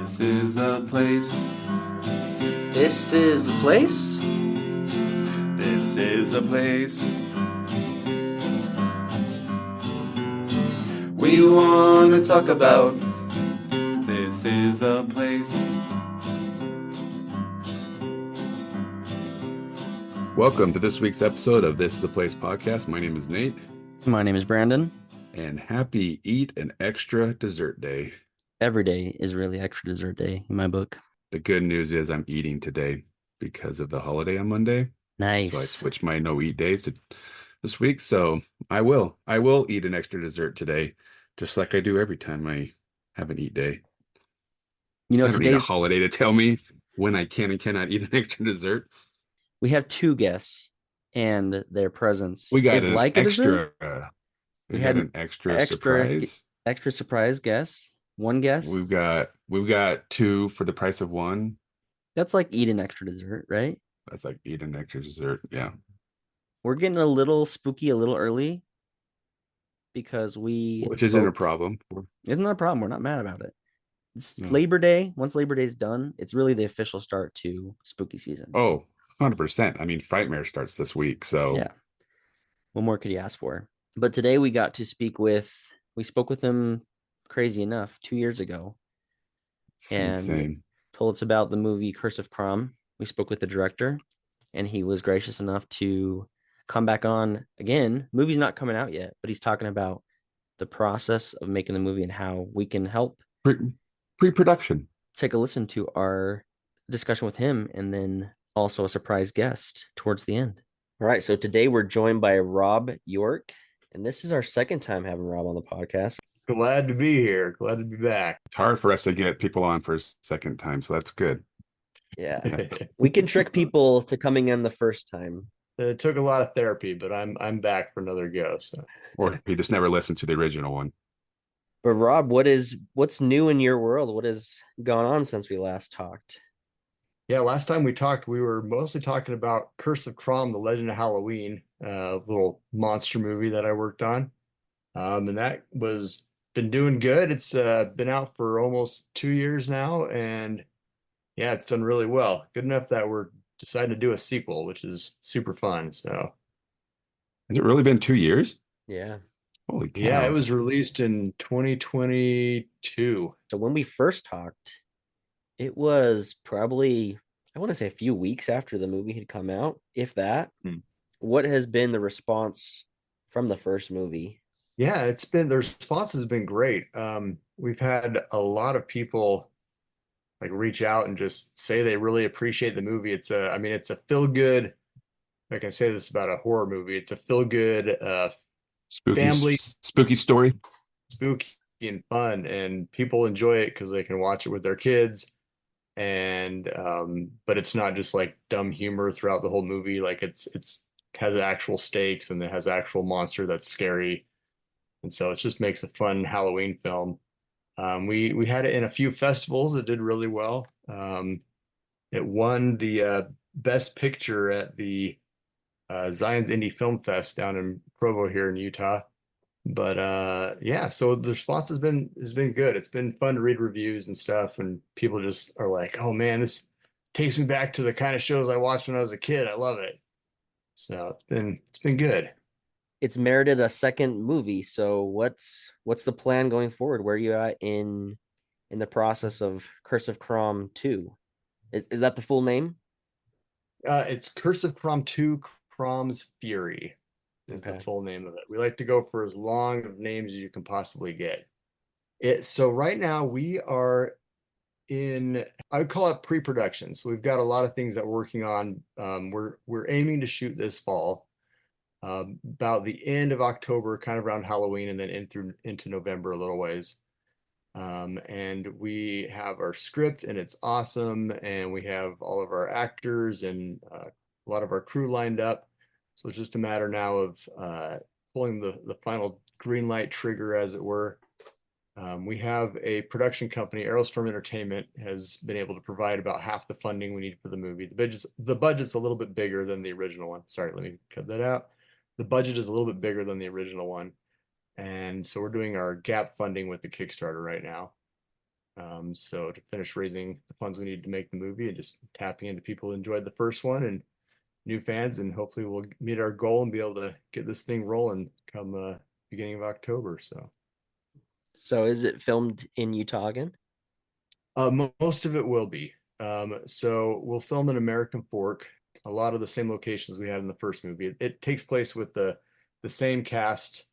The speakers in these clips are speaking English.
This is a place. This is the place? This is a place. We want to talk about. This is a place. Welcome to this week's episode of This is a Place podcast. My name is Nate. My name is Brandon. And happy Eat an Extra Dessert Day. Every day is really extra dessert day in my book. The good news is I'm eating today because of the holiday on Monday. Nice. So I switched my no-eat days to this week. So I will eat an extra dessert today, just like I do every time I have an eat day. You know, I don't need a holiday to tell me when I can and cannot eat an extra dessert. We have two guests, and their presence We got is an like extra. a dessert. We had an extra surprise. Extra surprise guest. One guest. We've got two for the price of one. That's like eat an extra dessert, right? That's like eat an extra dessert. Yeah. We're getting a little spooky a little early because which isn't a problem. Isn't that a problem? We're not mad about it. It's No. Labor Day. Once Labor Day is done, it's really the official start to spooky season. Oh, 100%. I mean, Frightmare starts this week, so yeah. What more could you ask for? But today we spoke with him, crazy enough, 2 years ago. It's and insane. Told us about the movie Curse of Crom. We spoke with the director, and he was gracious enough to come back on again. Movie's not coming out yet, but he's talking about the process of making the movie and how we can help. Pre-production. Take a listen to our discussion with him, and then also a surprise guest towards the end. All right, so today we're joined by Rob York, and this is our second time having Rob on the podcast. Glad to be here. Glad to be back. It's hard for us to get people on for a second time, so that's good. Yeah. We can trick people to coming in the first time. It took a lot of therapy, but I'm back for another go. So. Or he just never listened to the original one. But Rob, what's new in your world? What has gone on since we last talked? Yeah, last time we talked, we were mostly talking about Curse of Crom, The Legend of Halloween, little monster movie that I worked on. And that was been doing good. It's been out for almost 2 years now, and yeah, it's done really well. Good enough that we're deciding to do a sequel, which is super fun. So has it really been 2 years? Yeah. Holy cow. Yeah, it was released in 2022. So when we first talked, it was probably, I want to say, a few weeks after the movie had come out, if that. What has been the response from the first movie? Yeah, the response has been great. We've had a lot of people like reach out and just say they really appreciate the movie. It's a feel good. I can say this about a horror movie. It's a feel good, family spooky story, spooky and fun, and people enjoy it because they can watch it with their kids. And but it's not just like dumb humor throughout the whole movie. Like it's has actual stakes, and it has actual monster that's scary. And so it just makes a fun Halloween film. We had it in a few festivals. It did really well. It won the Best Picture at the Zion's Indie Film Fest down in Provo here in Utah. But yeah, so the response has been good. It's been fun to read reviews and stuff, and people just are like, "Oh man, this takes me back to the kind of shows I watched when I was a kid. I love it." So it's been good. It's merited a second movie. So what's the plan going forward? Where are you at in the process of Curse of Crom 2? Is that the full name? It's Curse of Crom 2, Crom's Fury is the full name of it. We like to go for as long of names as you can possibly get. So right now we are in, I would call it pre-production. So we've got a lot of things that we're working on. We're aiming to shoot this fall. About the end of October, kind of around Halloween, and then into November a little ways. And we have our script, and it's awesome. And we have all of our actors and a lot of our crew lined up. So it's just a matter now of pulling the final green light trigger, as it were. We have a production company, Aerostorm Entertainment, has been able to provide about half the funding we need for the movie. The budget's a little bit bigger than the original one. Sorry, let me cut that out. The budget is a little bit bigger than the original one. And so we're doing our gap funding with the Kickstarter right now. So to finish raising the funds we need to make the movie and just tapping into people who enjoyed the first one and new fans, and hopefully we'll meet our goal and be able to get this thing rolling come beginning of October. So is it filmed in Utah again? Most of it will be. So we'll film in American Fork, a lot of the same locations we had in the first movie. It takes place with the same cast.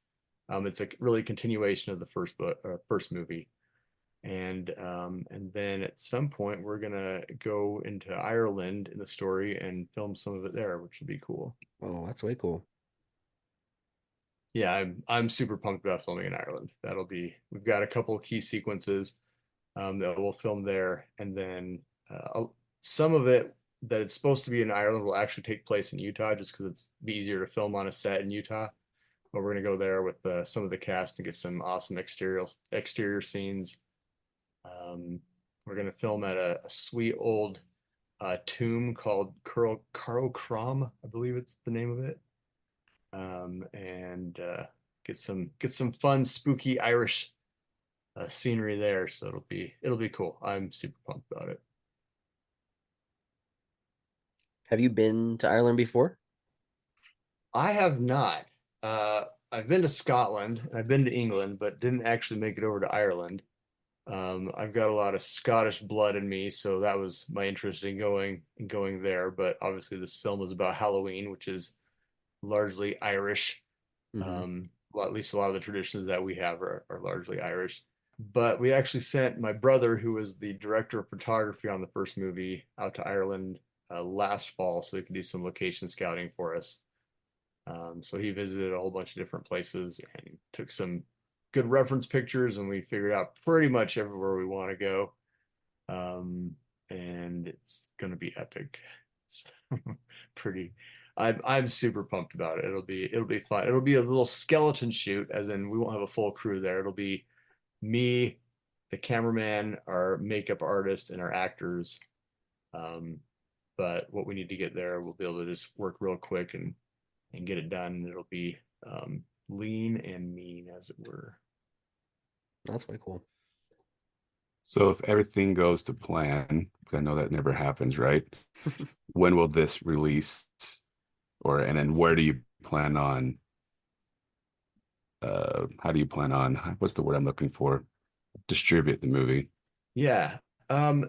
It's a really continuation of the first movie. And then at some point we're gonna go into Ireland in the story and film some of it there, which will be cool. Oh, that's way cool. Yeah, I'm super pumped about filming in Ireland. We've got a couple of key sequences that we'll film there, and then some of it that it's supposed to be in Ireland will actually take place in Utah, just because it's be easier to film on a set in Utah. But we're gonna go there with some of the cast and get some awesome exterior scenes. We're gonna film at a sweet old tomb called Curl Crom, I believe it's the name of it. And get some fun, spooky Irish scenery there. So it'll be cool. I'm super pumped about it. Have you been to Ireland before? I have not. I've been to Scotland and I've been to England, but didn't actually make it over to Ireland. I've got a lot of Scottish blood in me, so that was my interest in going there. But obviously, this film is about Halloween, which is largely Irish. Mhm. Well, at least a lot of the traditions that we have are largely Irish. But we actually sent my brother, who was the director of photography on the first movie, out to Ireland last fall so he could do some location scouting for us. So he visited a whole bunch of different places and took some good reference pictures, and we figured out pretty much everywhere we want to go. And it's gonna be epic. Pretty. I'm super pumped about it. It'll be fun. It'll be a little skeleton shoot, as in we won't have a full crew there. It'll be me, the cameraman, our makeup artist, and our actors. Um, but what we need to get there, we'll be able to just work real quick and get it done. It'll be lean and mean, as it were. That's way cool. So if everything goes to plan, because I know that never happens, right? When will this release? And then where do you plan on how do you plan on, what's the word I'm looking for? Distribute the movie. Yeah.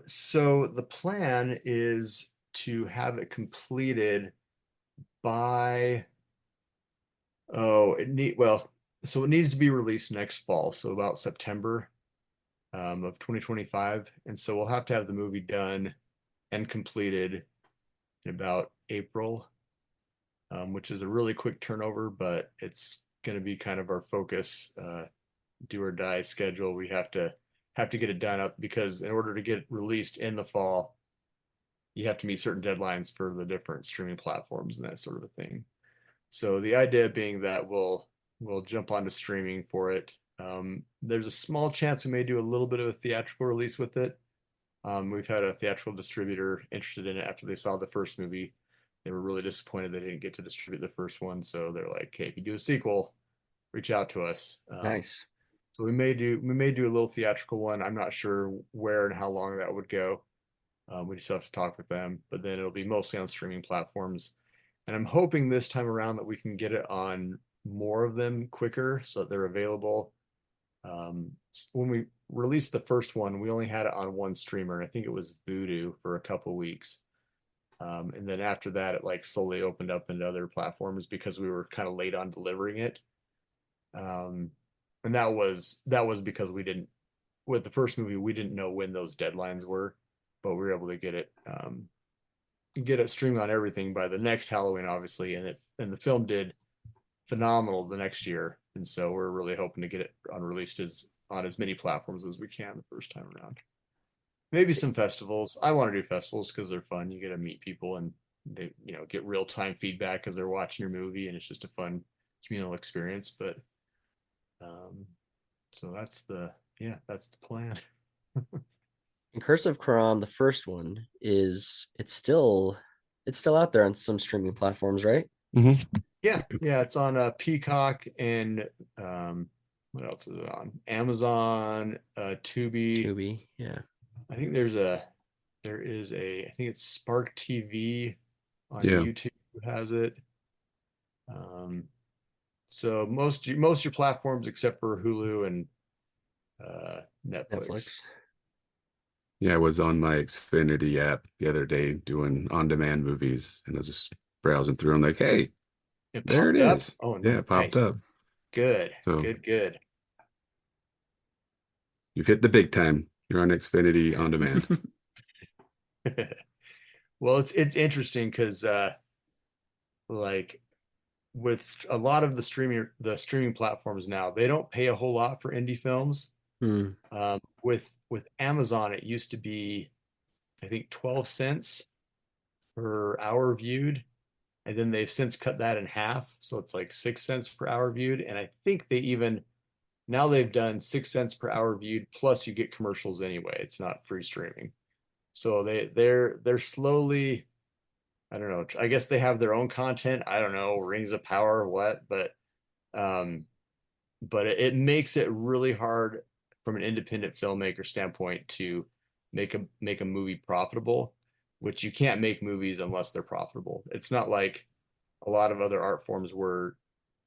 So the plan is to have it completed by so it needs to be released next fall, so about September of 2025. And so we'll have to have the movie done and completed in about April, which is a really quick turnover, but it's going to be kind of our focus, do or die schedule. We have to get it done up because in order to get it released in the fall, you have to meet certain deadlines for the different streaming platforms and that sort of a thing. So the idea being that we'll jump onto streaming for it. There's a small chance we may do a little bit of a theatrical release with it. We've had a theatrical distributor interested in it after they saw the first movie. They were really disappointed they didn't get to distribute the first one, so they're like, "Hey, if you do a sequel, reach out to us." Nice. So we may do a little theatrical one. I'm not sure where and how long that would go. We just have to talk with them, but then it'll be mostly on streaming platforms. And I'm hoping this time around that we can get it on more of them quicker so that they're available. When we released the first one, we only had it on one streamer, and I think it was Voodoo for a couple weeks. And then after that, it like slowly opened up into other platforms because we were kind of late on delivering it. Um, and that was because we didn't with the first movie we didn't know when those deadlines were, but we were able to get it streamed on everything by the next Halloween, obviously, and the film did phenomenal the next year, and so we're really hoping to get it released on as many platforms as we can the first time around. Maybe some festivals. I want to do festivals because they're fun. You get to meet people and they get real time feedback as they're watching your movie, and it's just a fun communal experience. But um, so that's the plan. And Curse of Crom, the first one, it's still out there on some streaming platforms, right? Mm-hmm. Yeah, it's on Peacock and what else is it on? Amazon, Tubi. Tubi, yeah. I think I think it's Spark TV on Yeah. YouTube who has it. So most of your platforms except for Hulu and Netflix. Yeah, I was on my Xfinity app the other day doing on-demand movies, and I was just browsing through. I'm like, hey, It there it popped up. is. Oh, Yeah, it popped nice. up. Good. So Good. you've hit the big time. You're on Xfinity on demand. Well, it's interesting because like with a lot of the streaming platforms now, they don't pay a whole lot for indie films. Hmm. With Amazon, it used to be, I think, 12 cents per hour viewed, and then they've since cut that in half, so it's like 6 cents per hour viewed. And I think now they've done 6 cents per hour viewed, plus you get commercials anyway. It's not free streaming. So they're slowly, I don't know. I guess they have their own content. I don't know, Rings of Power or what, um, but it makes it really hard from an independent filmmaker standpoint to make a movie profitable, which you can't make movies unless they're profitable. It's not like a lot of other art forms where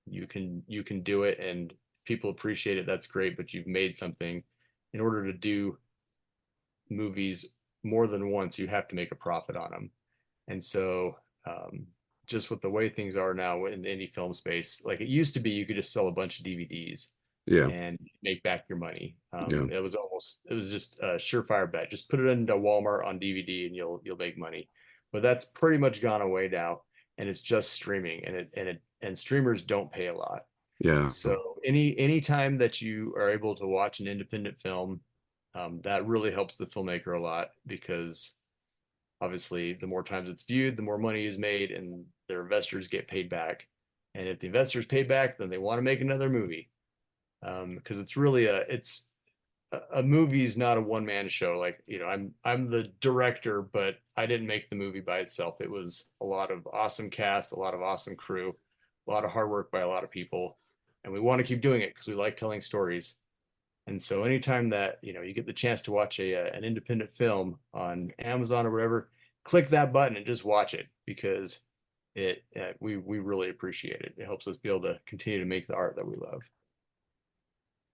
you can do it and people appreciate it. That's great, but you've made something. In order to do movies more than once, you have to make a profit on them. And so, just with the way things are now in the indie film space, like it used to be, you could just sell a bunch of DVDs Yeah, and make back your money. yeah, It was just a surefire bet. Just put it into Walmart on DVD and you'll make money. But that's pretty much gone away now, and it's just streaming, and streamers don't pay a lot. yeah, So any time that you are able to watch an independent film, that really helps the filmmaker a lot because obviously the more times it's viewed, the more money is made and their investors get paid back. And if the investors pay back, then they want to make another movie. Because it's really a movie's not a one-man show. Like, I'm the director, but I didn't make the movie by itself. It was a lot of awesome cast, a lot of awesome crew, a lot of hard work by a lot of people. And we want to keep doing it because we like telling stories. And so anytime that, you get the chance to watch an independent film on Amazon or whatever, click that button and just watch it because we really appreciate it. It helps us be able to continue to make the art that we love.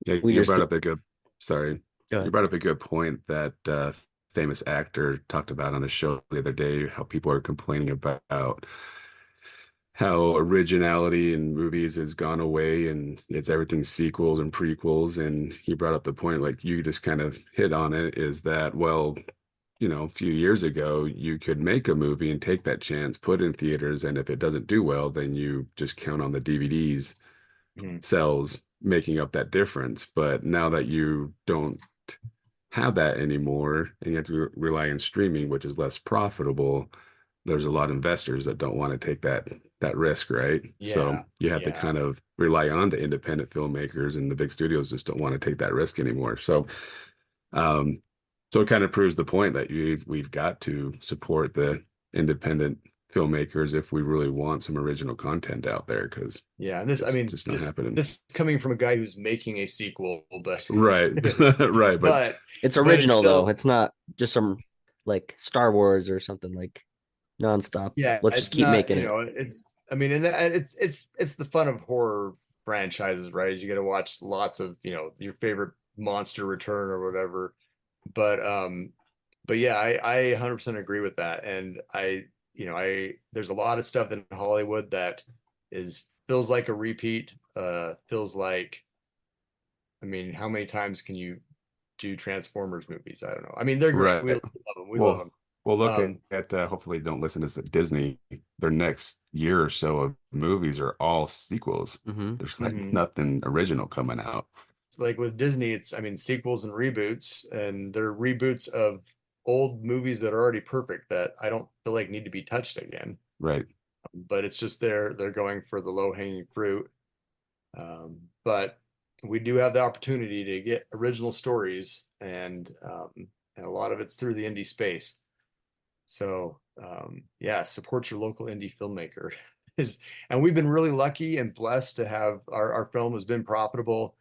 yeah. We You just brought up a good, sorry, go you ahead. brought up a good point that famous actor talked about on a show the other day, how people are complaining about how originality in movies has gone away and it's everything sequels and prequels. And he brought up the point, like you just kind of hit on it, is that, well, a few years ago, you could make a movie and take that chance, put it in theaters, and if it doesn't do well, then you just count on the DVDs Mhm. sales making up that difference. But now that you don't have that anymore and you have to rely on streaming, which is less profitable, there's a lot of investors that don't want to take that risk, right? So Yeah, you have to yeah, kind of rely on the independent filmmakers, and the big studios just don't want to take that risk anymore. Um, so it kind of proves the point that we've got to support the independent filmmakers if we really want some original content out there, because yeah. And this, I it's mean, just not happening. this coming from a guy who's making a sequel, but Right. Right. But but It's but it's original though. still, It's not just some like Star Wars or something like nonstop. yeah, Let's just it's keep not, making it. it's, I mean, and it's the fun of horror franchises, right? Is you got to watch lots of, your favorite monster return or whatever. But yeah, I 100% agree with that. And there's a lot of stuff in Hollywood that feels like a repeat, feels like, I mean, how many times can you do Transformers movies? I don't know. I mean, they're great. We right. love them. We love Well, them. we'll look Um, at hopefully don't listen to Disney. Their next year or so of movies are all sequels. Hmm. There's like mhm. nothing original coming out. Like with Disney, I mean, sequels and reboots, and they're reboots of old movies that are already perfect that I don't feel like need to be touched again. Right. But it's just they're going for the low hanging fruit. But we do have the opportunity to get original stories, and a lot of it's through the indie space. So yeah, support your local indie filmmaker. And we've been really lucky and blessed to have our film has been profitable.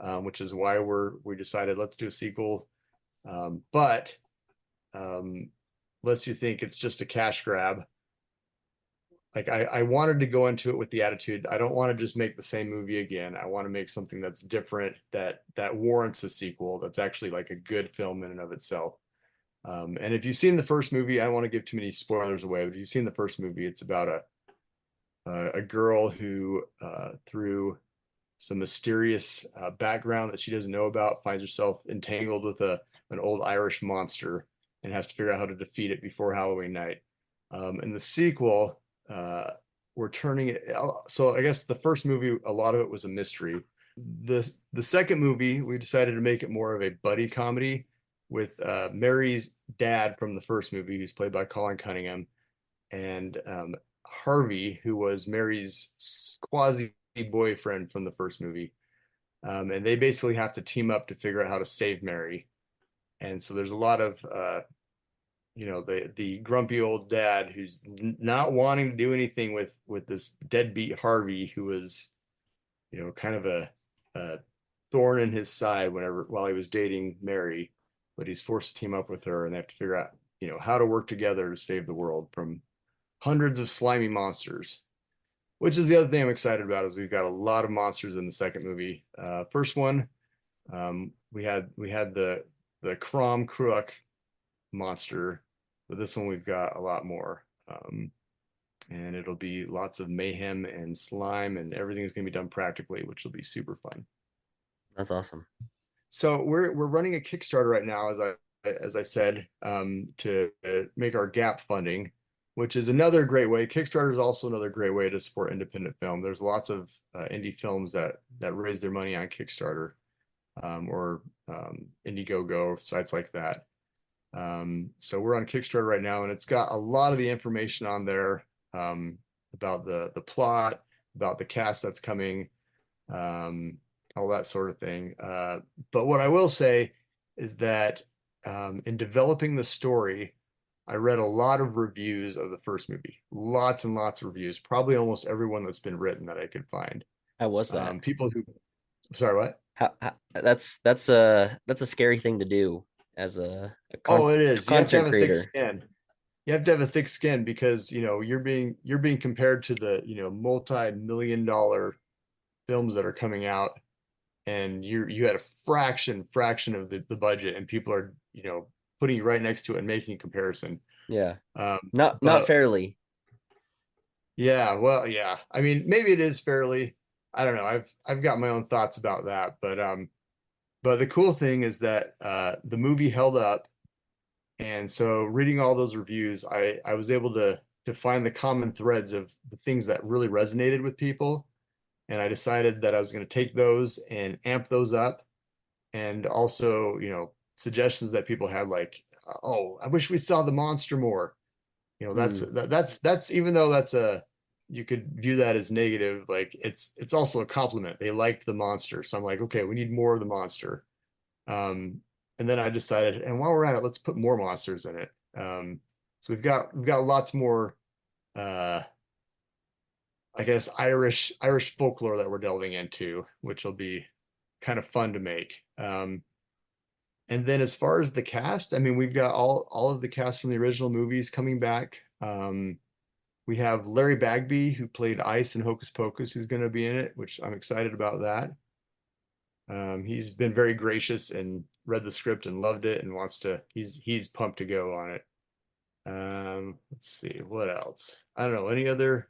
which is why we decided let's do a sequel. But lest you think it's just a cash grab. Like I wanted to go into it with the attitude, I don't want to just make the same movie again. I want to make something that's different, that warrants a sequel, that's actually like a good film in and of itself. And if you've seen the first movie, I don't want to give too many spoilers away, but if you've seen the first movie, it's about a girl who through some mysterious background that she doesn't know about finds herself entangled with an old Irish monster and has to figure out how to defeat it before Halloween night. In the sequel, we're turning it. So I guess the first movie, a lot of it was a mystery. The second movie, we decided to make it more of a buddy comedy with Mary's dad from the first movie, who's played by Colin Cunningham, and Harvey, who was Mary's quasi boyfriend from the first movie. And they basically have to team up to figure out how to save Mary. And so there's a lot of the grumpy old dad who's not wanting to do anything with this deadbeat Harvey, who was kind of a thorn in his side while he was dating Mary, but he's forced to team up with her, and they have to figure out how to work together to save the world from hundreds of slimy monsters. Which is the other thing I'm excited about, is we've got a lot of monsters in the second movie. First one, we had the Crom Cruach monster, but this one we've got a lot more. And it'll be lots of mayhem and slime, and everything's going to be done practically, which will be super fun. That's awesome. So we're running a Kickstarter right now, as I said, to make our gap funding, which is another great way. Kickstarter is also another great way to support independent film. There's lots of indie films that raise their money on Kickstarter, or Indiegogo, sites like that. So we're on Kickstarter right now, and it's got a lot of the information on there about the plot, about the cast that's coming, all that sort of thing. But what I will say is that in developing the story, I read a lot of reviews of the first movie, lots and lots of reviews, probably almost everyone that's been written that I could find. How was that? People who, sorry, what? That's a scary thing to do as a Oh, it is. You have to have content a thick creator. skin. You have to have a thick skin because you're being compared to the multi-million-dollar films that are coming out, and you had a fraction of the budget, and people are putting you right next to it and making a comparison. Yeah. But Not fairly. yeah, well, yeah. I mean, maybe it is fairly. I don't know. I've got my own thoughts about that, but the cool thing is that the movie held up, and so reading all those reviews, I was able to find the common threads of the things that really resonated with people, and I decided that I was going to take those and amp those up, and also suggestions that people had, like, oh, I wish we saw the monster more. That's even though you could view that as negative, like it's also a compliment. They liked the monster, so I'm like, okay, we need more of the monster. And then I decided, and while we're at it, let's put more monsters in it. So we've got lots more, I guess Irish folklore that we're delving into, which will be kind of fun to make. And then as far as the cast, I mean, we've got all of the cast from the original movies coming back. We have Larry Bagby, who played Ice in Hocus Pocus, who's going to be in it, which I'm excited about that. He's been very gracious and read the script and loved it and he's pumped to go on it. Let's see, what else? I don't know, any other?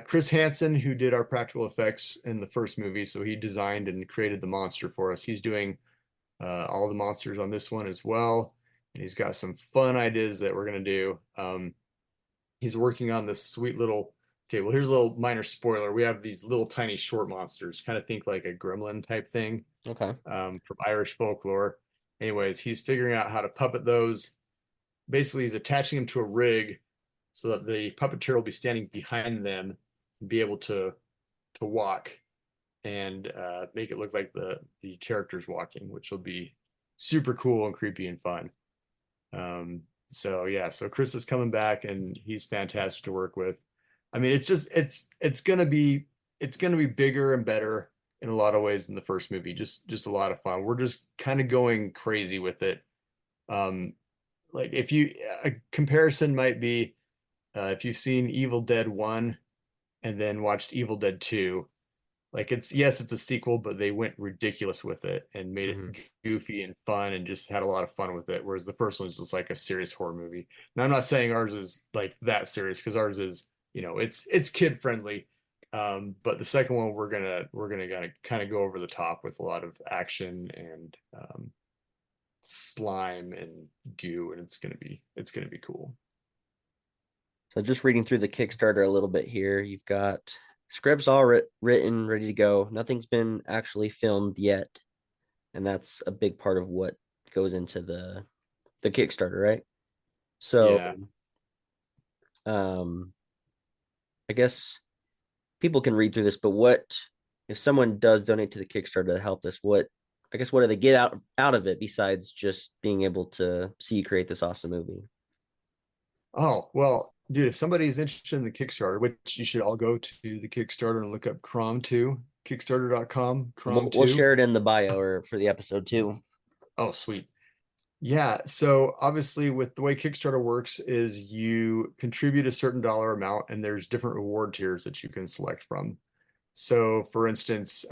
Chris Hansen, who did our practical effects in the first movie, so he designed and created the monster for us. He's doing all the monsters on this one as well, and he's got some fun ideas that we're gonna do. He's working on this sweet little. Okay, well, here's a little minor spoiler. We have these little tiny short monsters, kind of think like a gremlin type thing. Okay. From Irish folklore. Anyways, he's figuring out how to puppet those. Basically, he's attaching them to a rig so that the puppeteer will be standing behind them and be able to walk and make it look like the character's walking, which will be super cool and creepy and fun. So yeah, so Chris is coming back and he's fantastic to work with. I mean, it's gonna be bigger and better. in a lot of ways than the first movie. Just a lot of fun. We're just kind of going crazy with it. Like if you a comparison might be if you've seen Evil Dead 1 and then watched Evil Dead 2, like it's a sequel, but they went ridiculous with it and made Mhm. it goofy and fun and just had a lot of fun with it. Whereas the first one's just like a serious horror movie. Now I'm not saying ours is like that serious because ours is, it's kid friendly. But the second one we're gonna kind of go over the top with a lot of action and slime and goo, and it's gonna be cool. So just reading through the Kickstarter a little bit here, you've got scripts all written, ready to go. Nothing's been actually filmed yet, and that's a big part of what goes into the Kickstarter, right? So, Yeah. um, I guess people can read through this, but what if someone does donate to the Kickstarter to help this? What do they get out of it besides just being able to see you create this awesome movie? Oh, well, dude, if somebody's interested in the Kickstarter, which you should all go to the Kickstarter and look up Crom 2, kickstarter.com, Crom We'll 2. share it in the bio or for the episode too. Oh, sweet. Yeah, so obviously with the way Kickstarter works is you contribute a certain dollar amount and there's different reward tiers that you can select from. So for instance,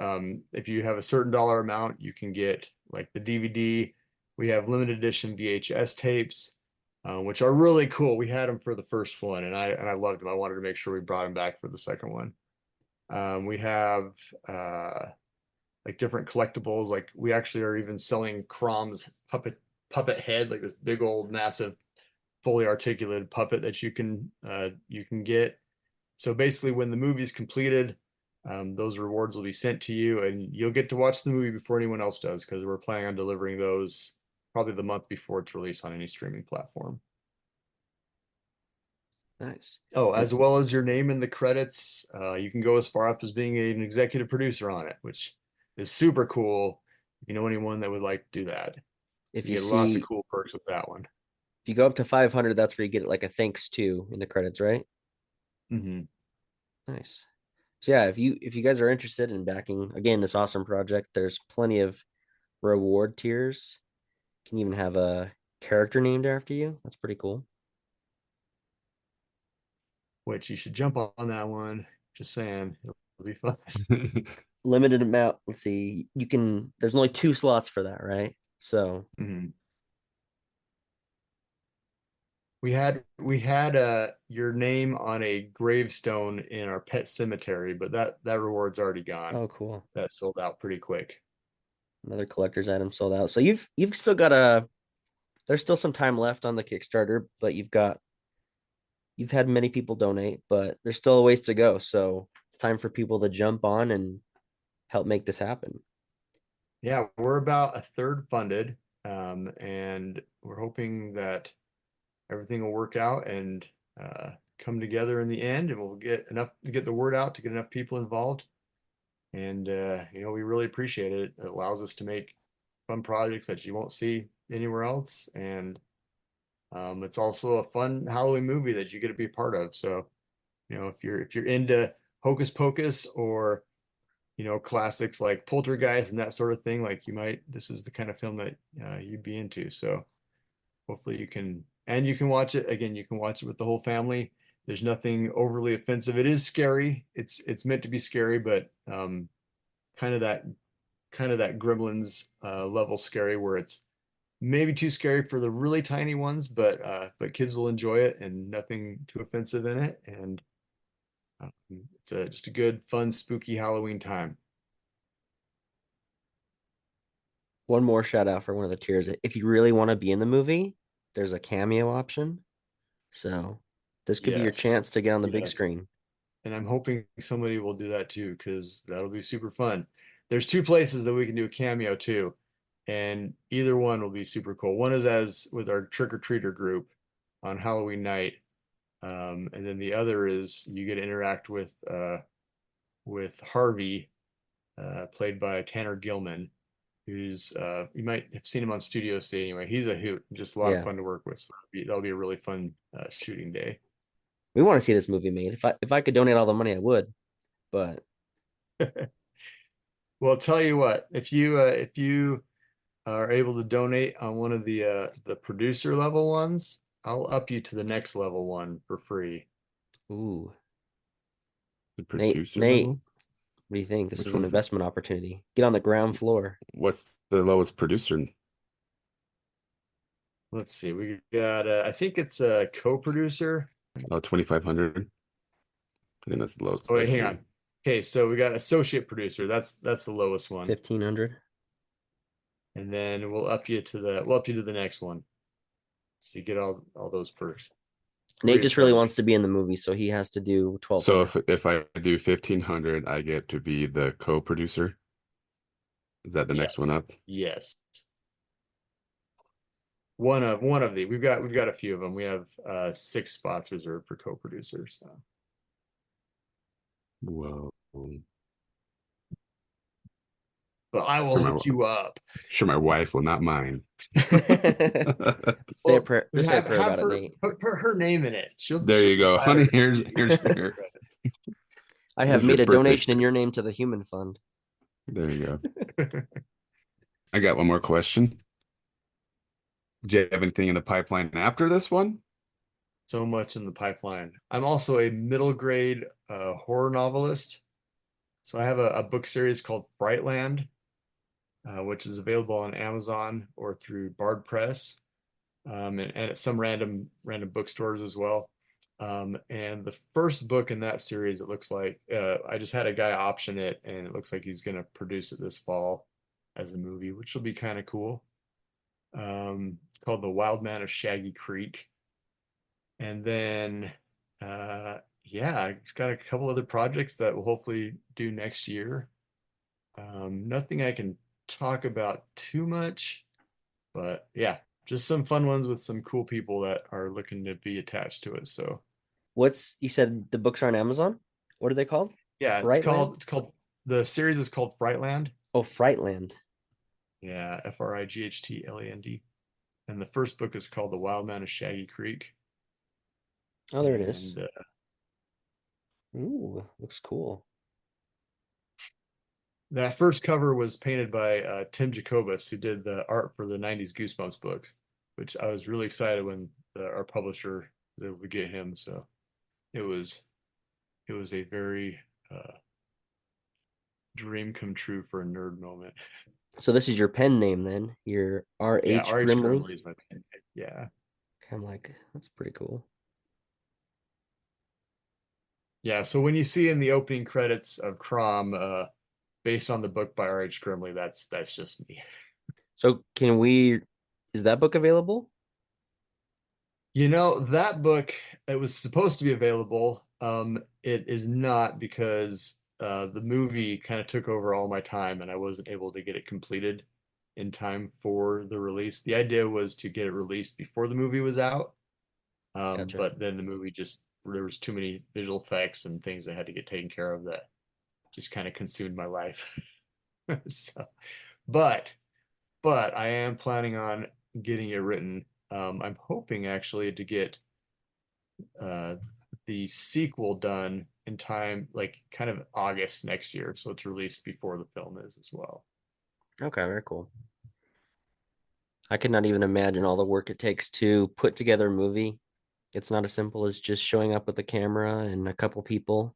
if you have a certain dollar amount, you can get like the DVD. We have limited edition VHS tapes, which are really cool. We had them for the first one and I loved them. I wanted to make sure we brought them back for the second one. We have like different collectibles. Like we actually are even selling Crom's puppet head, like this big old massive fully articulated puppet that you can get. So basically, when the movie's completed, those rewards will be sent to you, and you'll get to watch the movie before anyone else does because we're planning on delivering those probably the month before it's released on any streaming platform. Nice. Oh, And as well as your name in the credits. You can go as far up as being an executive producer on it, which is super cool. If you know anyone that would like to do that, if you you get lots of see cool perks with that one. if you go up to 500, that's where you get like a thanks to in the credits, right? Mhm. Nice. So yeah, if you guys are interested in backing again this awesome project, there's plenty of reward tiers. You can even have a character named after you. That's pretty cool. Which you should jump on that one. Just saying, it'll be fun. Limited amount. Let's see. There's only 2 slots for that, right? So Mhm. We had your name on a gravestone in our pet cemetery, but that reward's already gone. oh cool. That sold out pretty quick. Another collector's item sold out. So you've still got there's still some time left on the Kickstarter, but you've had many people donate, but there's still a ways to go. So it's time for people to jump on and help make this happen. Yeah, we're about a third funded, and we're hoping that everything will work out and come together in the end, and we'll get enough to get the word out to get enough people involved. And we really appreciate it. It allows us to make fun projects that you won't see anywhere else, and it's also a fun Halloween movie that you get to be a part of. So, if you're into Hocus Pocus or classics like Poltergeist and that sort of thing, like this is the kind of film that you'd be into. So hopefully you can watch it again. You can watch it with the whole family. There's nothing overly offensive. It is scary. It's meant to be scary, but kind of that Gremlins level scary where it's maybe too scary for the really tiny ones, but kids will enjoy it and nothing too offensive in it. And it's just a good, fun, spooky Halloween time. One more shout out for one of the tiers. If you really want to be in the movie, there's a cameo option. So this could be your Yes, chance to get on the big yes. screen. And I'm hoping somebody will do that too, because that'll be super fun. There's 2 places that we can do a cameo too, and either one will be super cool. One is as with our trick or treater group on Halloween night, and then the other is you get to interact with Harvey, played by Tanner Gilman, who's you might have seen him on Studio C anyway. He's a hoot, just a lot of Yeah. fun to work with. So that'll be a really fun shooting day. We want to see this movie made. If I could donate all the money, I would. But Well, I'll tell you what, if you are able to donate on one of the producer level ones, I'll up you to the next level one for free. Ooh, The Nate, producer Nate, level? what do you think? This Which is an one's investment opportunity. Get on the ground floor. what's the lowest producer? Let's see, we got I think it's a co-producer. Oh, 2,500. I think that's the lowest Oh I wait, hang see. on. Okay, so we got associate producer. That's the lowest one. 1,500. And then we'll up you to the next one. So you get all those perks. Nate Free of just really charge. wants to be in the movie, so he has to do So 1,200. if I do 1,500, I get to be the co-producer. Is that the next one Yes. up? Yes. One of the we've got a few of them. We have 6 spots reserved for co-producers. So. Whoa. But I will Sure my, hook you up. sure my wife will not mind. Say a Well, prayer. Just say a prayer have about it, her Nate. put her name in it. There She'll you be go. Honey, flattered. here's your I have here's your made a birthday. donation in your name to the Human Fund. There you go. I got one more question. Do you have anything in the pipeline after this one? So much in the pipeline. I'm also a middle grade horror novelist. So I have a book series called Frightland, which is available on Amazon or through Bard Press, and at some random bookstores as well. And the first book in that series, it looks like I just had a guy option it, and it looks like he's going to produce it this fall as a movie, which will be kind of cool. It's called The Wild Man of Shaggy Creek. And then, yeah, I've got a couple other projects that we'll hopefully do next year. Nothing I can talk about too much, but yeah, just some fun ones with some cool people that are looking to be attached to it. So You said the books are on Amazon? What are they called? yeah, Frightland? it's called the series is called Frightland. Oh, Frightland. Yeah, Frightland. And the first book is called The Wild Man of Shaggy Creek. Oh, there it is. And Ooh, looks cool. that first cover was painted by Tim Jacobus, who did the art for the 90s Goosebumps books, which I was really excited when our publisher was able to get him. So it was a very dream come true for a nerd moment. So this is your pen name then? Your Yeah, R.H. R.H. Grimley? Grimley is my pen. Yeah. I'm like, that's pretty cool. Yeah, so when you see in the opening credits of Crom, based on the book by R.H. Grimley, that's just me. So is that book available? That book, it was supposed to be available. It is not because the movie kind of took over all my time and I wasn't able to get it completed in time for the release. The idea was to get it released before the movie was out. Gotcha. But then the movie there was too many visual effects and things that had to get taken care of that just kind of consumed my life. So, but I am planning on getting it written. I'm hoping actually to get uh, the sequel done in time, like kind of August next year, so it's released before the film is as well. Okay, very cool. I could not even imagine all the work it takes to put together a movie. It's not as simple as just showing up with a camera and a couple people.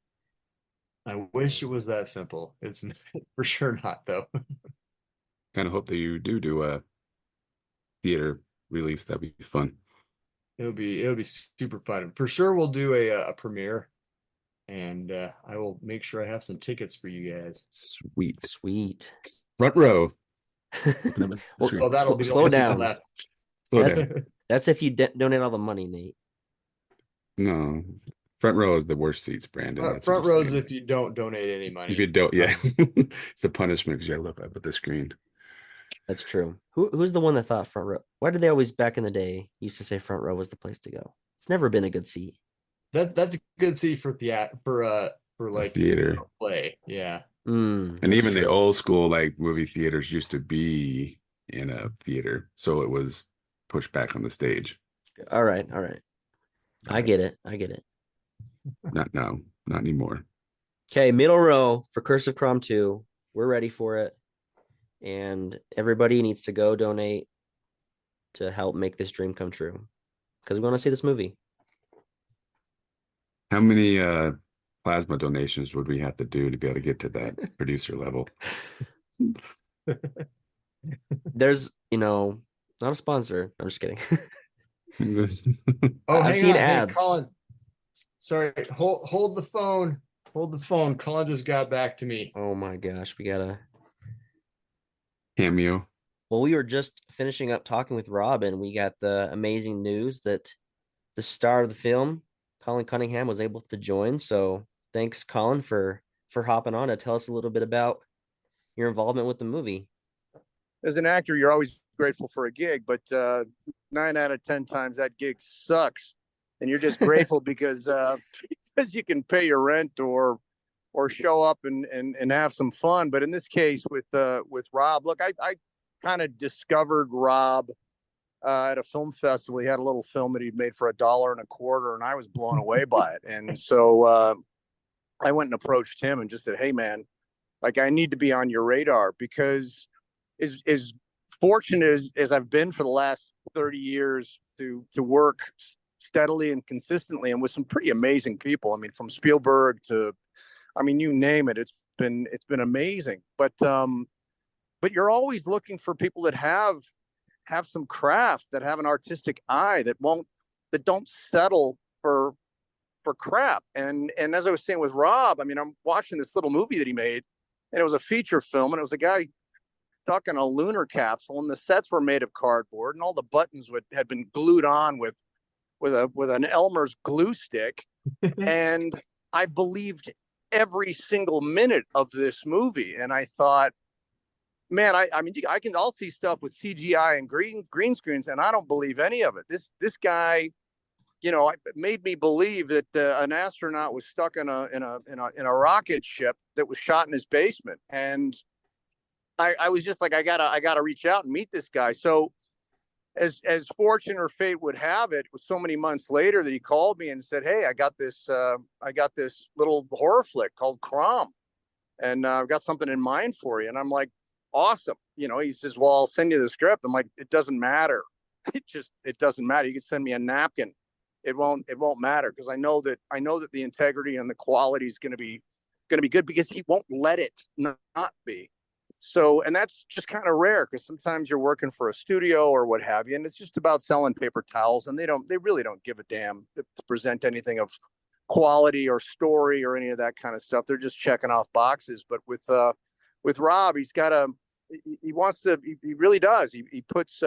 I wish it was that simple. It's for sure not, though. Kind of hope that you do a theater release. That'd be fun. It'll be super fun. For sure, we'll do a premiere, and I will make sure I have some tickets for you guys. Sweet. Sweet. Front row. Well, That'll be the slow only seat down. left. Slow That's down. that's if you donate all the money, Nate. No, front row is the worst seats, Brandon. That's what Front you're rows saying. if you don't donate any If you money. don't, yeah, it's a punishment because you gotta look up at the screen. That's true. Who's the one that thought front row? Why did they always back in the day used to say front row was the place to go? It's never been a good seat. That's a good seat for for A like theater, play. Yeah. and That's even the true. old school like movie theaters used to be in a theater, so it was pushed back on the stage. All right, all right. All I right. get it. I get it. Not now, not anymore. Okay, middle row for Curse of Crom 2. We're ready for it. And everybody needs to go donate to help make this dream come true because we want to see this movie. How many plasma donations would we have to do to be able to get to that producer level? There's, not a sponsor. I'm just kidding. Oh, I've hang seen on. Hey, ads. Colin. Sorry, hold the phone. Hold the phone. Colin just got back to me. Oh my gosh, we gotta. Cameo. Well, we were just finishing up talking with Rob, and we got the amazing news that the star of the film, Colin Cunningham, was able to join. So thanks, Colin, for hopping on to tell us a little bit about your involvement with the movie. As an actor, you're always grateful for a gig, but 9 out of 10 times that gig sucks, and you're just grateful because you can pay your rent or show up and have some fun. But in this case with Rob, look, I kind of discovered Rob at a film festival. He had a little film that he'd made for $1.25, and I was blown away by it. And so I went and approached him and just said, "Hey, man, like I need to be on your radar because as fortunate as I've been for the last 30 years to work steadily and consistently and with some pretty amazing people. I mean, from Spielberg to, I mean, you name it. It's been amazing. But you're always looking for people that have some craft, that have an artistic eye, that don't settle for crap. And as I was saying with Rob, I mean, I'm watching this little movie that he made, and it was a feature film, and it was a guy stuck in a lunar capsule, and the sets were made of cardboard, and all the buttons had been glued on with an Elmer's glue stick. And I believed every single minute of this movie, and I thought, man, I mean, I'll see stuff with CGI and green screens, and I don't believe any of it. This guy, made me believe that an astronaut was stuck in a rocket ship that was shot in his basement, and I was just like, I gotta reach out and meet this guy. So as fortune or fate would have it, was so many months later that he called me and said, "Hey, I got this little horror flick called Crom, and I've got something in mind for you." And I'm like, "Awesome." He says, "Well, I'll send you the script." I'm like, "It doesn't matter. It doesn't matter. You can send me a napkin. It won't matter, because I know that the integrity and the quality is going to be good, because he won't let it not be." So, and that's just kind of rare, because sometimes you're working for a studio or what have you, and it's just about selling paper towels, and they really don't give a damn to present anything of quality or story or any of that kind of stuff. They're just checking off boxes. But with Rob, he wants to, he really does. He puts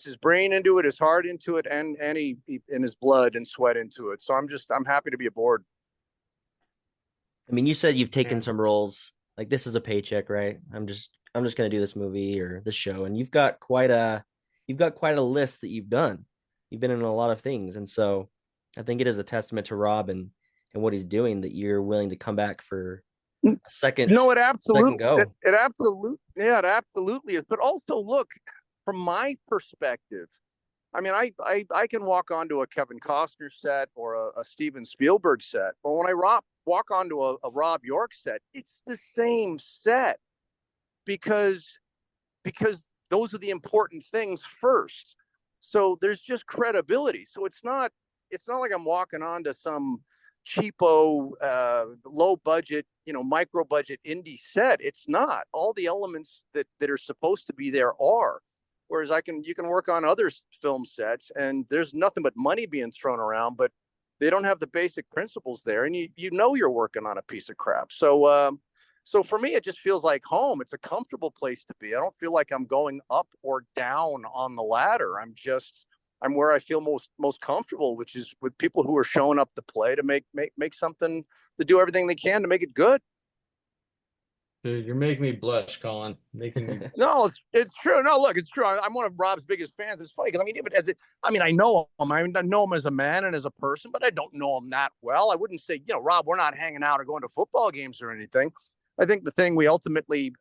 his brain into it, his heart into it, and he in his blood and sweat into it. So I'm happy to be aboard. I mean, you said you've taken some roles. Like, this is a paycheck, right? I'm just gonna do this movie or this show, and you've got quite a list that you've done. You've been in a lot of things, and so I think it is a testament to Rob and what he's doing that you're willing to come back for a second. No, it absolutely, go. It absolutely is. But also, look, from my perspective, I mean, I can walk onto a Kevin Costner set or a Steven Spielberg set, but when I walk onto a Rob York set, it's the same set, because those are the important things first. So there's just credibility. So it's not like I'm walking onto some cheapo, low budget, micro budget indie set. It's not. All the elements that are supposed to be there are. Whereas you can work on other film sets, and there's nothing but money being thrown around, but they don't have the basic principles there, and you're working on a piece of crap. So for me, it just feels like home. It's a comfortable place to be. I don't feel like I'm going up or down on the ladder. I'm where I feel most comfortable, which is with people who are showing up to play, to make something, to do everything they can to make it good. Dude, you're making me blush, Colin. Making me. No, it's true. No, look, it's true. I'm one of Rob's biggest fans. It's funny because I know him. I know him as a man and as a person, but I don't know him that well. I wouldn't say, Rob, we're not hanging out or going to football games or anything. I think the thing we ultimately,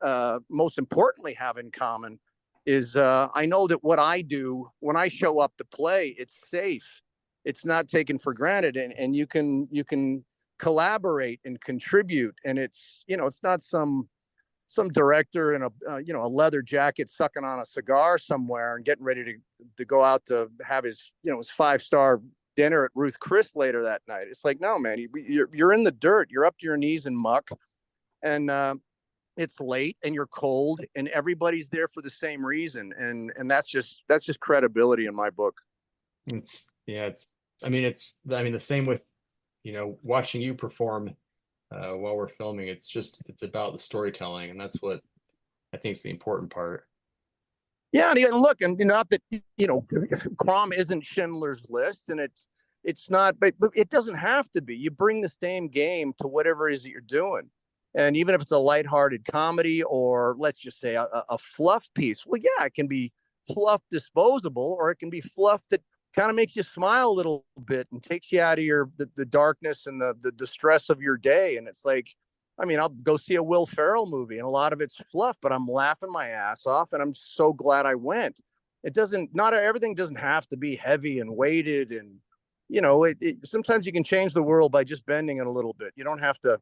most importantly, have in common is I know that what I do when I show up to play, it's safe. It's not taken for granted, and you can collaborate and contribute, and it's it's not some some director in a a leather jacket sucking on a cigar somewhere and getting ready to go out to have his his 5-star dinner at Ruth Chris later that night. It's like, no, man, you're in the dirt, you're up to your knees in muck, and it's late and you're cold, and everybody's there for the same reason, and that's just credibility in my book. I mean the same with watching you perform while we're filming. It's about the storytelling, and that's what I think is the important part. Yeah, and look, and not that Crom isn't Schindler's List, and it's not, but it doesn't have to be. You bring the same game to whatever it is that you're doing, and even if it's a lighthearted comedy, or let's just say a fluff piece, well, yeah, it can be fluff disposable, or it can be fluff that kind of makes you smile a little bit and takes you out of the darkness and the distress of your day. And it's like, I mean, I'll go see a Will Ferrell movie, and a lot of it's fluff, but I'm laughing my ass off, and I'm so glad I went. Not everything doesn't have to be heavy and weighted, and sometimes you can change the world by just bending it a little bit. You don't have to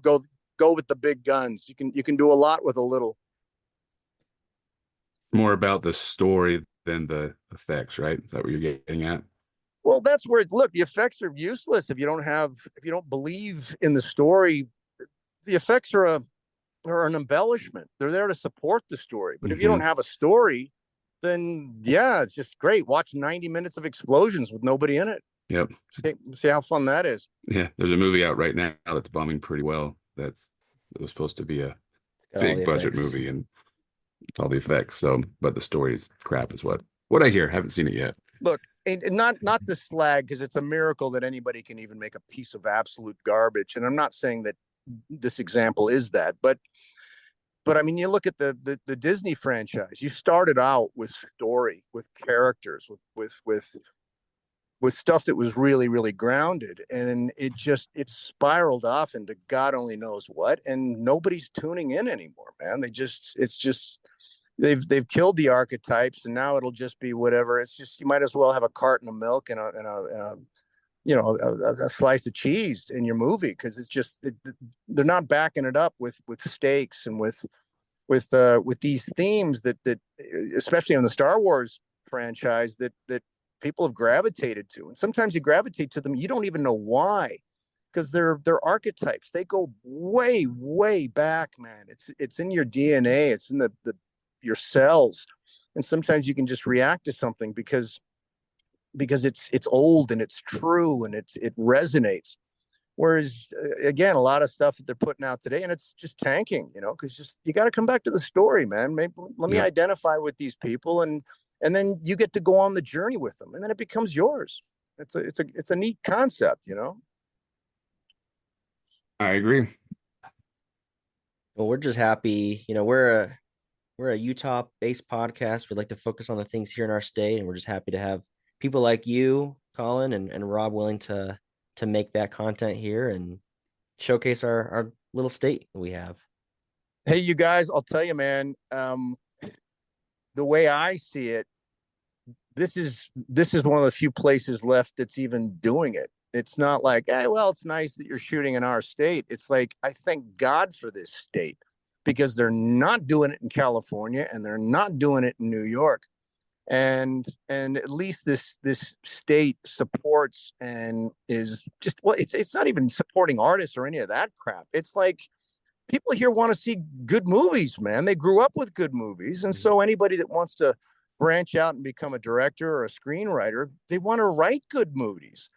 go with the big guns. You can do a lot with a little. More about the story than the effects, right? Is that what you're getting at? Well, that's where look, the effects are useless if you don't believe in the story. The effects are an embellishment. They're there to support the story. But if you don't have a story, then yeah, it's just great. Watch 90 minutes of explosions with nobody in it. Yep. See how fun that is. Yeah, there's a movie out right now that's bombing pretty well. It was supposed to be a big budget movie, and it's all the effects. So, but the story is crap, is what I hear. Haven't seen it yet. Look, and not the slag, because it's a miracle that anybody can even make a piece of absolute garbage. And I'm not saying that this example is that, but I mean, you look at the Disney franchise. You started out with story, with characters, with stuff that was really, really grounded, and it spiraled off into God only knows what, and nobody's tuning in anymore, man. They've killed the archetypes, and now it'll just be whatever. It's just, you might as well have a carton of milk and a slice of cheese in your movie, because it's just they're not backing it up with stakes and with these themes that especially in the Star Wars franchise that people have gravitated to. And sometimes you gravitate to them, you don't even know why, because they're archetypes. They go way, way back, man. It's in your DNA. It's in your cells. And sometimes you can just react to something because it's old and it's true and it resonates. Whereas again, a lot of stuff that they're putting out today, and it's just tanking, because you got to come back to the story, man. Maybe let me identify with these people, and then you get to go on the journey with them, and then it becomes yours. It's a neat concept, I agree. Well, we're just happy, we're a Utah-based podcast. We'd like to focus on the things here in our state, and we're just happy to have people like you, Colin, and Rob willing to make that content here and showcase our little state that we have. Hey, you guys, I'll tell you, man, the way I see it, this is one of the few places left that's even doing it. It's not like, hey, well, it's nice that you're shooting in our state. It's like, I thank God for this state, because they're not doing it in California, and they're not doing it in New York. And at least this state supports and is just, well, it's not even supporting artists or any of that crap. It's like, people here want to see good movies, man. They grew up with good movies. And so anybody that wants to branch out and become a director or a screenwriter, they want to write good movies.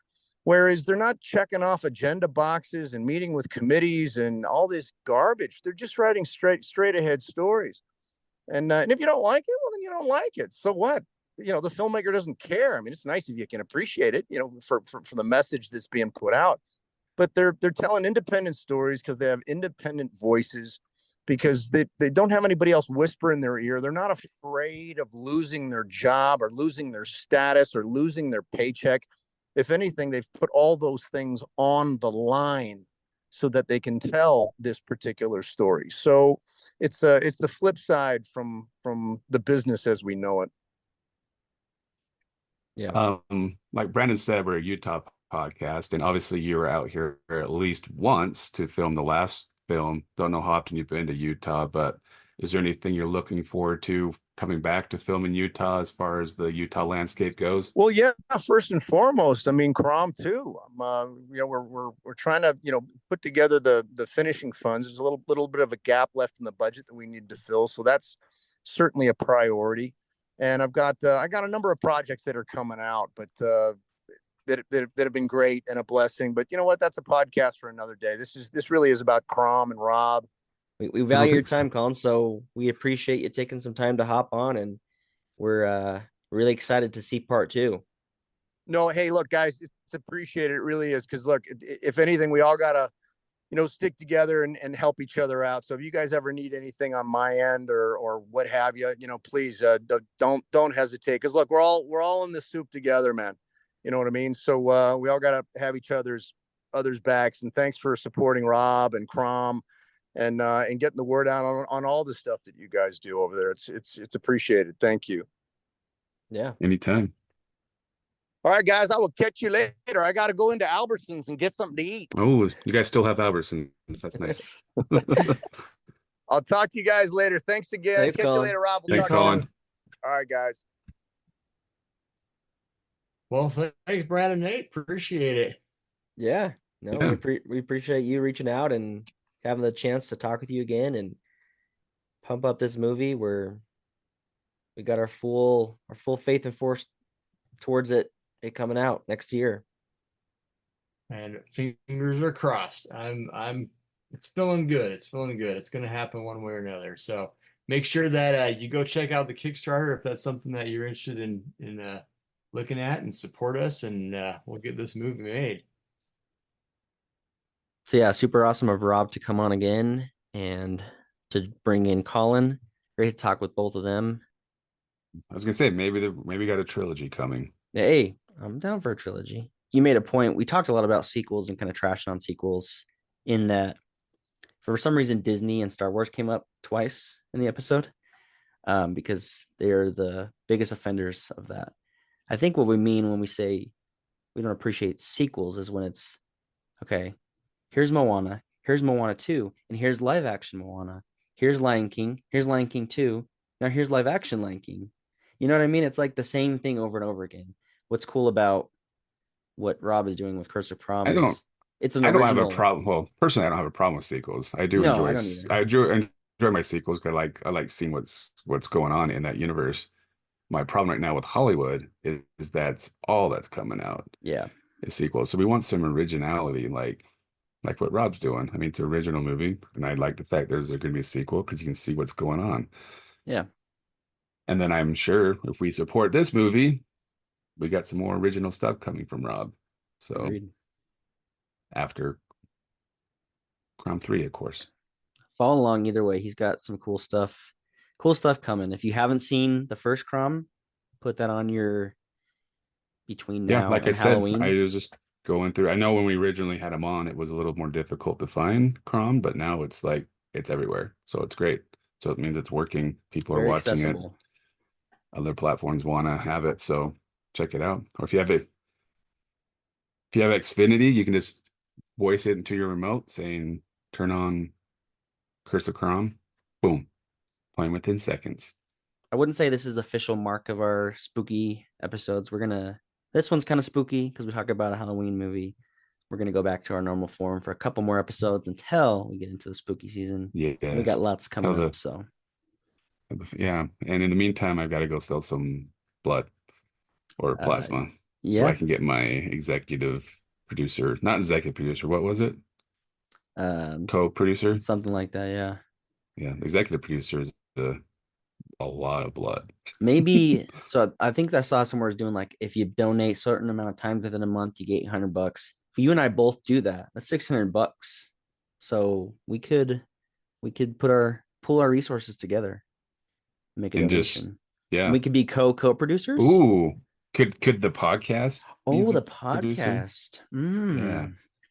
Whereas they're not checking off agenda boxes and meeting with committees and all this garbage. They're just writing straight ahead stories. And if you don't like it, well, then you don't like it. So what? The filmmaker doesn't care. I mean, it's nice if you can appreciate it, for the message that's being put out. But they're telling independent stories because they have independent voices, because they don't have anybody else whisper in their ear. They're not afraid of losing their job or losing their status or losing their paycheck. If anything, they've put all those things on the line so that they can tell this particular story. So it's the flip side from the business as we know it. Yeah. Like Brandon said, we're a Utah podcast, and obviously you were out here at least once to film the last film. Don't know how often you've been to Utah, but is there anything you're looking forward to coming back to film in Utah as far as the Utah landscape goes? Well, yeah, first and foremost, I mean, Crom too. We're trying to, put together the finishing funds. There's a little bit of a gap left in the budget that we need to fill, so that's certainly a priority. And I got a number of projects that are coming out, but that have been great and a blessing. But you know what? That's a podcast for another day. This really is about Crom and Rob. We value your time, Colin. So we appreciate you taking some time to hop on, and we're really excited to see part 2. No, hey, look, guys, it's appreciated. It really is. Because look, if anything, we all gotta, stick together and help each other out. So if you guys ever need anything on my end or what have you, please don't hesitate. Because look, we're all in the soup together, man. You know what I mean? So we all gotta have each others backs. And thanks for supporting Rob and Crom and getting the word out on all the stuff that you guys do over there. It's appreciated. Thank you. Yeah. Anytime. All right, guys, I will catch you later. I got to go into Albertsons and get something to eat. Oh, you guys still have Albertsons. That's nice. I'll talk to you guys later. Thanks again. Thanks, catch Colin. you later, Rob. Thanks, talk to you Colin. later. All right, guys. Well, thanks, Brad and Nate. Appreciate it. Yeah. No, Yeah. we appreciate you reaching out and having the chance to talk with you again and pump up this movie where we got our full faith and force towards it coming out next year. And fingers are crossed. It's feeling good. It's feeling good. It's going to happen one way or another. So make sure that you go check out the Kickstarter if that's something that you're interested in looking at, and support us, and we'll get this movie made. So yeah, super awesome of Rob to come on again and to bring in Colin. Great to talk with both of them. I was gonna say maybe we got a trilogy coming. Hey, I'm down for a trilogy. You made a point. We talked a lot about sequels and kind of trashing on sequels, in that for some reason Disney and Star Wars came up twice in the episode, because they're the biggest offenders of that. I think what we mean when we say we don't appreciate sequels is when it's, okay, here's Moana 2, and here's live action Moana. Here's Lion King 2. Now here's live action Lion King. You know what I mean? It's like the same thing over and over again. What's cool about what Rob is doing with Curse of Crom is it's an original. I don't have a problem. Well, personally, I don't have a problem with sequels. I do enjoy. I don't either. I enjoy my sequels because I like seeing what's going on in that universe. My problem right now with Hollywood is that's all that's coming out. Yeah, is sequels. So we want some originality, like what Rob's doing. I mean, it's an original movie, and I like the fact there's going to be a sequel because you can see what's going on. Yeah. And then I'm sure if we support this movie, we got some more original stuff coming from Rob. So Agreed. After Crom 3, of course. Follow along either way. He's got some cool stuff coming. If you haven't seen the first Crom, put that on your between now like and I said, Halloween. I was just going through. I know when we originally had him on, it was a little more difficult to find Crom, but now it's like it's everywhere. So it's great. So it means it's working. People Very are watching accessible. it. Other platforms want to have it, so check it out. Or if you have Xfinity, you can just voice it into your remote saying turn on Curse of Crom. Boom. Playing within seconds. I wouldn't say this is the official mark of our spooky episodes. This one's kind of spooky because we talk about a Halloween movie. We're gonna go back to our normal form for a couple more episodes until we get into the spooky season. Yeah. We got lots coming up, so yeah. And in the meantime, I've got to go sell some blood or plasma. Yeah. So I can get my not executive producer. What was it? Co-producer. Something like that. Yeah. Yeah. The executive producer is a lot of blood. Maybe. So I think I saw somewhere is doing like, if you donate a certain amount of times within a month, you get $800. If you and I both do that, that's $600. So we could pull our resources together, make a donation. And we could be co-producers. Ooh, could the podcast? Oh, the podcast. Yeah.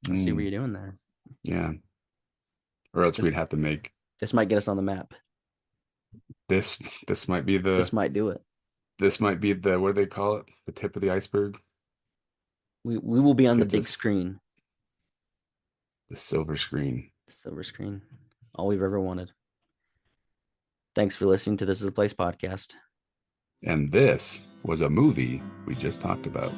I see what you're doing there. Yeah. Or else we'd have to make. This might get us on the map. This might be the. This might do it. This might be the, what do they call it? The tip of the iceberg. We will be on the big screen. The silver screen. Silver screen. All we've ever wanted. Thanks for listening to This Is a Place podcast. And this was a movie we just talked about.